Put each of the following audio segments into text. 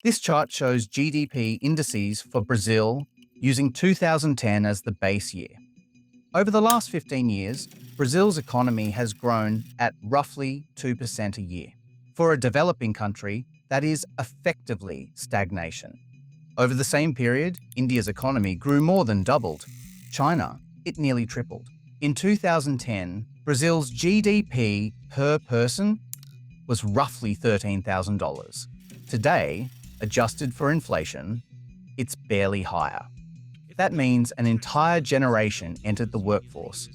This chart shows GDP indices for Brazil using 2010 as the base year. Over the last 15 years, Brazil's economy has grown at roughly 2% a year. For a developing country, that is effectively stagnation. Over the same period, India's economy grew more than doubled. China, it nearly tripled. In 2010, Brazil's GDP per person was roughly $13,000. Today, adjusted for inflation, it's barely higher. That means an entire generation entered the workforce,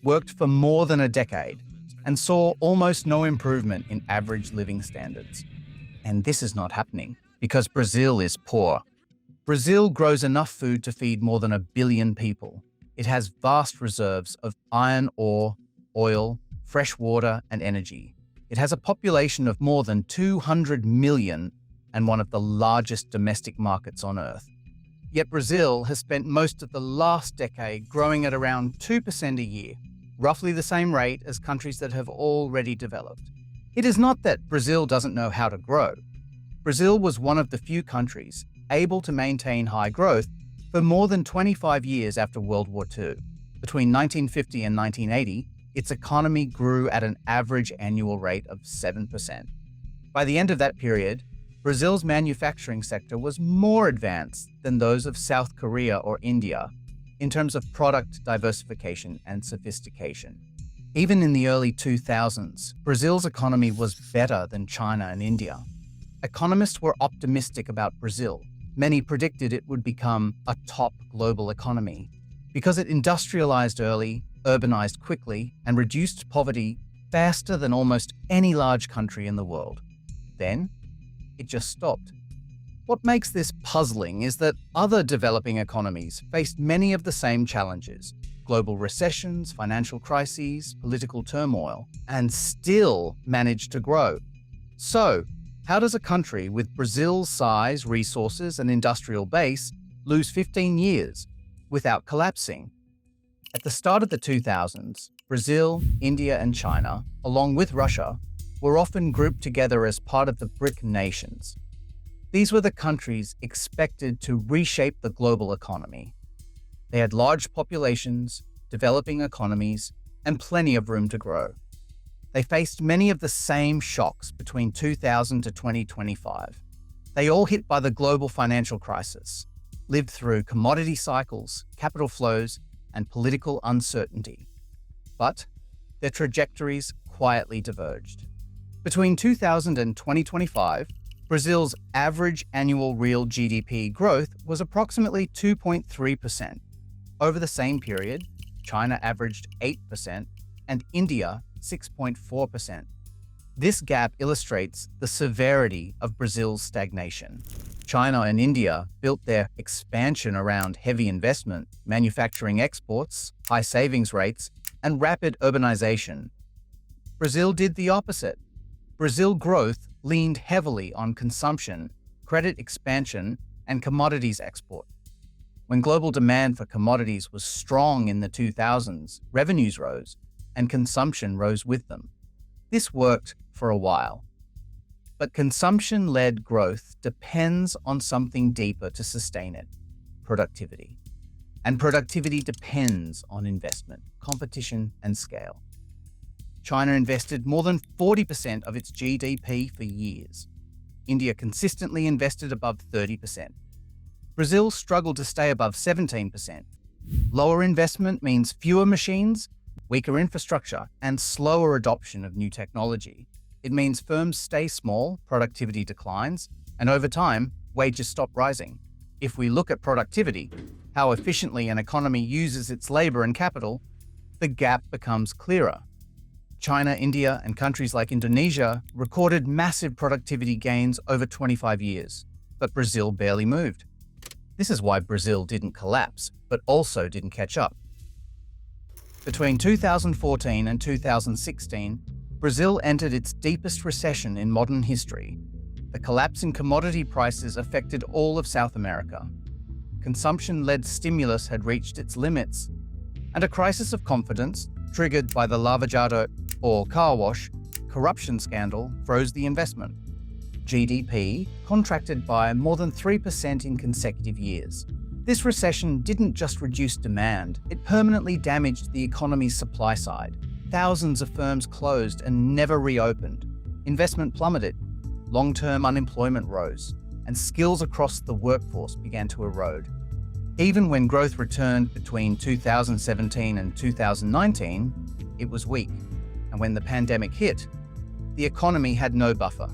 worked for more than a decade, and saw almost no improvement in average living standards. And this is not happening because Brazil is poor. Brazil grows enough food to feed more than 1 billion people. It has vast reserves of iron ore, oil, fresh water, and energy. It has a population of more than 200 million and one of the largest domestic markets on Earth. Yet Brazil has spent most of the last decade growing at around 2% a year, roughly the same rate as countries that have already developed. It is not that Brazil doesn't know how to grow. Brazil was one of the few countries able to maintain high growth for more than 25 years after World War II. Between 1950 and 1980, its economy grew at an average annual rate of 7%. By the end of that period, Brazil's manufacturing sector was more advanced than those of South Korea or India in terms of product diversification and sophistication. Even in the early 2000s, Brazil's economy was better than China and India. Economists were optimistic about Brazil. Many predicted it would become a top global economy because it industrialized early, urbanized quickly, and reduced poverty faster than almost any large country in the world. Then, it just stopped. What makes this puzzling is that other developing economies faced many of the same challenges: global recessions, financial crises, political turmoil, and still managed to grow. So, how does a country with Brazil's size, resources, and industrial base lose 15 years without collapsing? At the start of the 2000s, Brazil, India, and China, along with Russia, were often grouped together as part of the BRIC nations. These were the countries expected to reshape the global economy. They had large populations, developing economies, and plenty of room to grow. They faced many of the same shocks between 2000 to 2025. They all hit by the global financial crisis, lived through commodity cycles, capital flows, and political uncertainty. But their trajectories quietly diverged. Between 2000 and 2025, Brazil's average annual real GDP growth was approximately 2.3%. Over the same period, China averaged 8% and India 6.4%. This gap illustrates the severity of Brazil's stagnation. China and India built their expansion around heavy investment, manufacturing exports, high savings rates, and rapid urbanization. Brazil did the opposite. Brazil growth leaned heavily on consumption, credit expansion, and commodities export. When global demand for commodities was strong in the 2000s, revenues rose, and consumption rose with them. This worked for a while. But consumption-led growth depends on something deeper to sustain it: productivity. And productivity depends on investment, competition, and scale. China invested more than 40% of its GDP for years. India consistently invested above 30%. Brazil struggled to stay above 17%. Lower investment means fewer machines, weaker infrastructure, and slower adoption of new technology. It means firms stay small, productivity declines, and over time, wages stop rising. If we look at productivity, how efficiently an economy uses its labor and capital, the gap becomes clearer. China, India, and countries like Indonesia recorded massive productivity gains over 25 years, but Brazil barely moved. This is why Brazil didn't collapse, but also didn't catch up. Between 2014 and 2016, Brazil entered its deepest recession in modern history. The collapse in commodity prices affected all of South America. Consumption-led stimulus had reached its limits, and a crisis of confidence, triggered by the Lava Jato, or car wash, corruption scandal, froze the investment. GDP contracted by more than 3% in consecutive years. This recession didn't just reduce demand, it permanently damaged the economy's supply side. Thousands of firms closed and never reopened. Investment plummeted, long-term unemployment rose, and skills across the workforce began to erode. Even when growth returned between 2017 and 2019, it was weak. And when the pandemic hit, the economy had no buffer.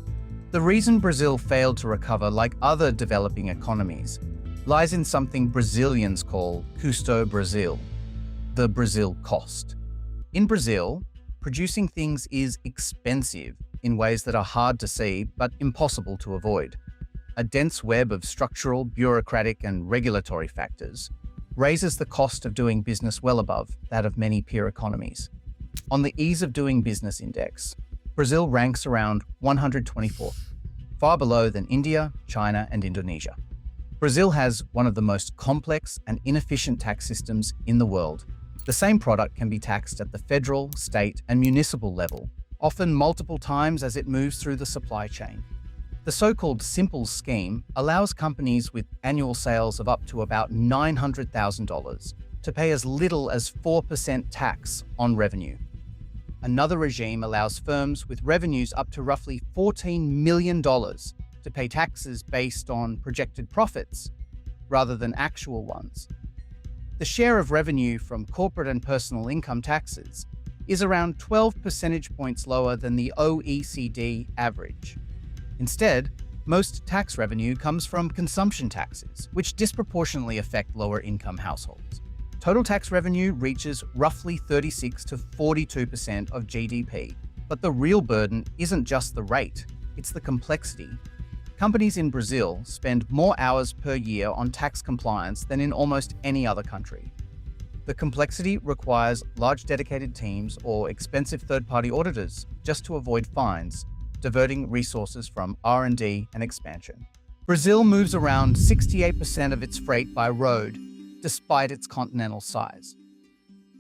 The reason Brazil failed to recover like other developing economies lies in something Brazilians call Custo Brasil, the Brazil cost. In Brazil, producing things is expensive in ways that are hard to see but impossible to avoid. A dense web of structural, bureaucratic, and regulatory factors raises the cost of doing business well above that of many peer economies. On the Ease of Doing Business Index, Brazil ranks around 124th, far below than India, China, and Indonesia. Brazil has one of the most complex and inefficient tax systems in the world. The same product can be taxed at the federal, state, and municipal level, often multiple times as it moves through the supply chain. The so-called simple scheme allows companies with annual sales of up to about $900,000 to pay as little as 4% tax on revenue. Another regime allows firms with revenues up to roughly $14 million to pay taxes based on projected profits rather than actual ones. The share of revenue from corporate and personal income taxes is around 12 percentage points lower than the OECD average. Instead, most tax revenue comes from consumption taxes, which disproportionately affect lower-income households. Total tax revenue reaches roughly 36 to 42% of GDP, but the real burden isn't just the rate, it's the complexity. Companies in Brazil spend more hours per year on tax compliance than in almost any other country. The complexity requires large dedicated teams or expensive third-party auditors just to avoid fines, diverting resources from R&D and expansion. Brazil moves around 68% of its freight by road, despite its continental size,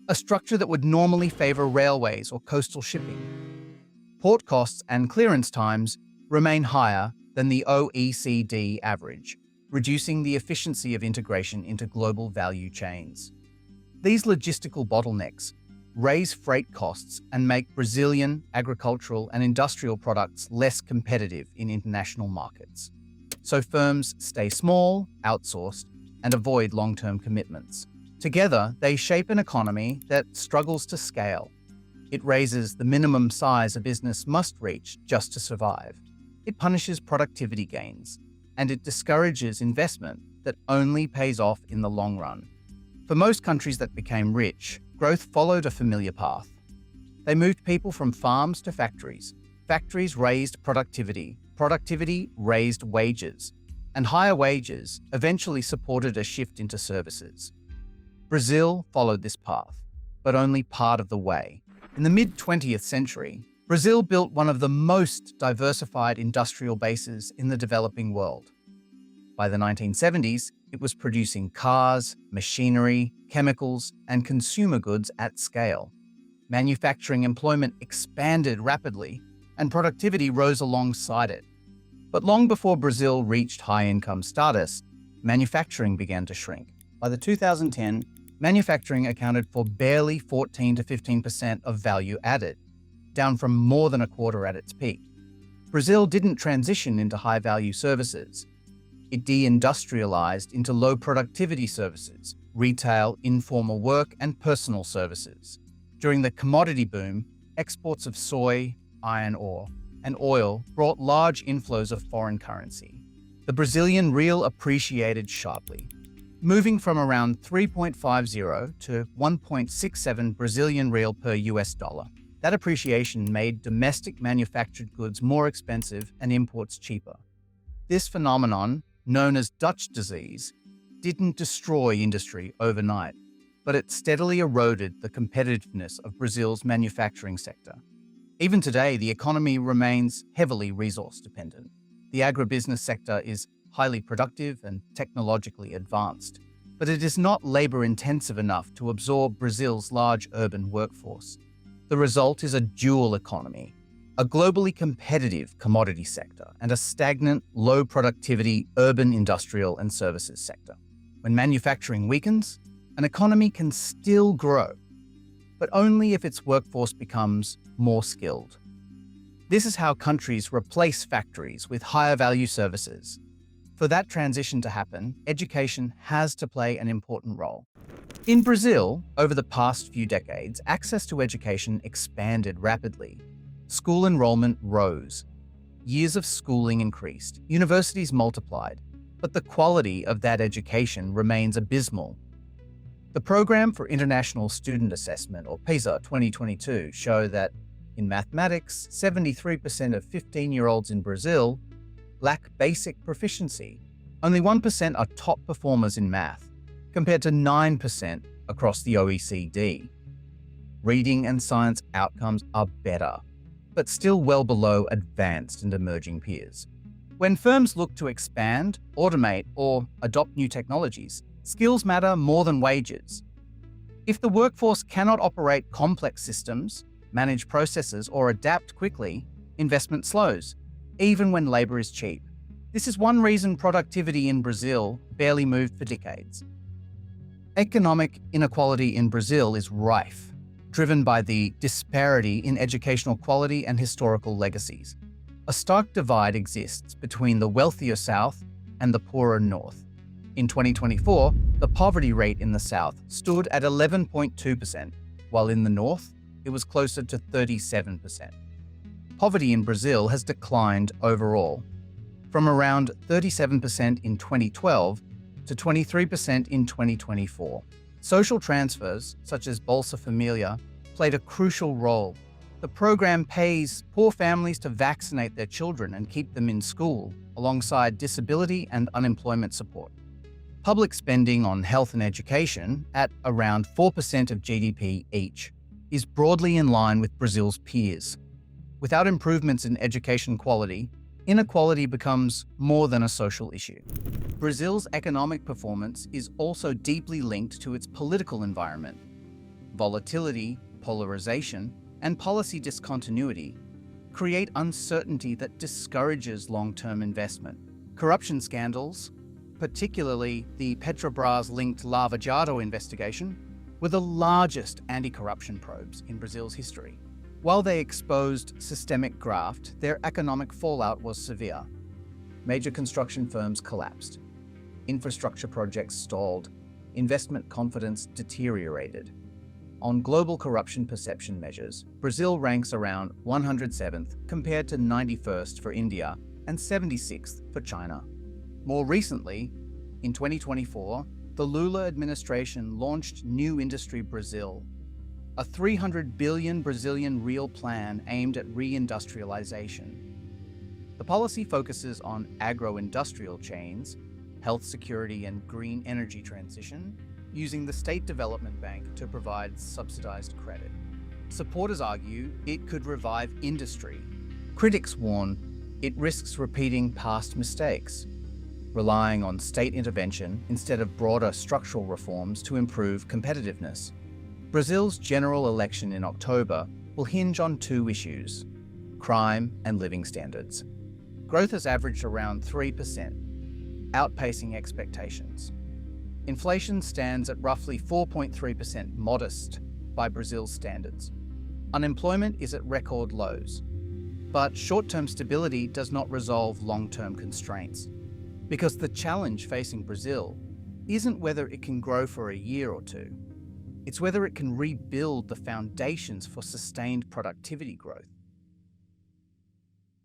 a structure that would normally favor railways or coastal shipping. Port costs and clearance times remain higher than the OECD average, reducing the efficiency of integration into global value chains. These logistical bottlenecks raise freight costs and make Brazilian agricultural and industrial products less competitive in international markets. So firms stay small, outsourced, and avoid long-term commitments. Together, they shape an economy that struggles to scale. It raises the minimum size a business must reach just to survive. It punishes productivity gains, and it discourages investment that only pays off in the long run. For most countries that became rich, growth followed a familiar path. They moved people from farms to factories. Factories raised productivity. Productivity raised wages. And higher wages eventually supported a shift into services. Brazil followed this path, but only part of the way. In the mid-20th century, Brazil built one of the most diversified industrial bases in the developing world. By the 1970s, it was producing cars, machinery, chemicals, and consumer goods at scale. Manufacturing employment expanded rapidly, and productivity rose alongside it. But long before Brazil reached high-income status, manufacturing began to shrink. By the 2010, manufacturing accounted for barely 14 to 15% of value added, down from more than a quarter at its peak. Brazil didn't transition into high-value services. It deindustrialized into low-productivity services, retail, informal work, and personal services. During the commodity boom, exports of soy, iron ore, and oil brought large inflows of foreign currency. The Brazilian real appreciated sharply, moving from around 3.50 to 1.67 Brazilian real per US dollar. That appreciation made domestic manufactured goods more expensive and imports cheaper. This phenomenon, known as Dutch disease, didn't destroy industry overnight, but it steadily eroded the competitiveness of Brazil's manufacturing sector. Even today, the economy remains heavily resource-dependent. The agribusiness sector is highly productive and technologically advanced, but it is not labor-intensive enough to absorb Brazil's large urban workforce. The result is a dual economy. a globally competitive commodity sector, and a stagnant, low productivity urban industrial and services sector. When manufacturing weakens, an economy can still grow, but only if its workforce becomes more skilled. This is how countries replace factories with higher value services. For that transition to happen, education has to play an important role. In Brazil, over the past few decades, access to education expanded rapidly. School enrollment rose. Years of schooling increased. Universities multiplied. But the quality of that education remains abysmal. The Program for International Student Assessment, or PISA 2022, show that in mathematics, 73% of 15-year-olds in Brazil lack basic proficiency. Only 1% are top performers in math, compared to 9% across the OECD. Reading and science outcomes are better, but still well below advanced and emerging peers. When firms look to expand, automate, or adopt new technologies, skills matter more than wages. If the workforce cannot operate complex systems, manage processes, or adapt quickly, investment slows, even when labor is cheap. This is one reason productivity in Brazil barely moved for decades. Economic inequality in Brazil is rife, driven by the disparity in educational quality and historical legacies. A stark divide exists between the wealthier South and the poorer North. In 2024, the poverty rate in the South stood at 11.2%, while in the North, it was closer to 37%. Poverty in Brazil has declined overall, from around 37% in 2012 to 23% in 2024. Social transfers, such as Bolsa Familia, played a crucial role. The program pays poor families to vaccinate their children and keep them in school, alongside disability and unemployment support. Public spending on health and education, at around 4% of GDP each, is broadly in line with Brazil's peers. Without improvements in education quality, inequality becomes more than a social issue. Brazil's economic performance is also deeply linked to its political environment. Volatility, polarization, and policy discontinuity create uncertainty that discourages long-term investment. Corruption scandals, particularly the Petrobras-linked Lava Jato investigation, were the largest anti-corruption probes in Brazil's history. While they exposed systemic graft, their economic fallout was severe. Major construction firms collapsed. Infrastructure projects stalled. Investment confidence deteriorated. On global corruption perception measures, Brazil ranks around 107th compared to 91st for India and 76th for China. More recently, in 2024, the Lula administration launched New Industry Brazil, a 300 billion Brazilian real plan aimed at reindustrialization. The policy focuses on agro-industrial chains, health security, and green energy transition, using the State Development Bank to provide subsidized credit. Supporters argue it could revive industry. Critics warn it risks repeating past mistakes, relying on state intervention instead of broader structural reforms to improve competitiveness. Brazil's general election in October will hinge on two issues: crime and living standards. Growth has averaged around 3%, outpacing expectations. Inflation stands at roughly 4.3%, modest by Brazil's standards. Unemployment is at record lows. But short-term stability does not resolve long-term constraints, because the challenge facing Brazil isn't whether it can grow for a year or two. It's whether it can rebuild the foundations for sustained productivity growth.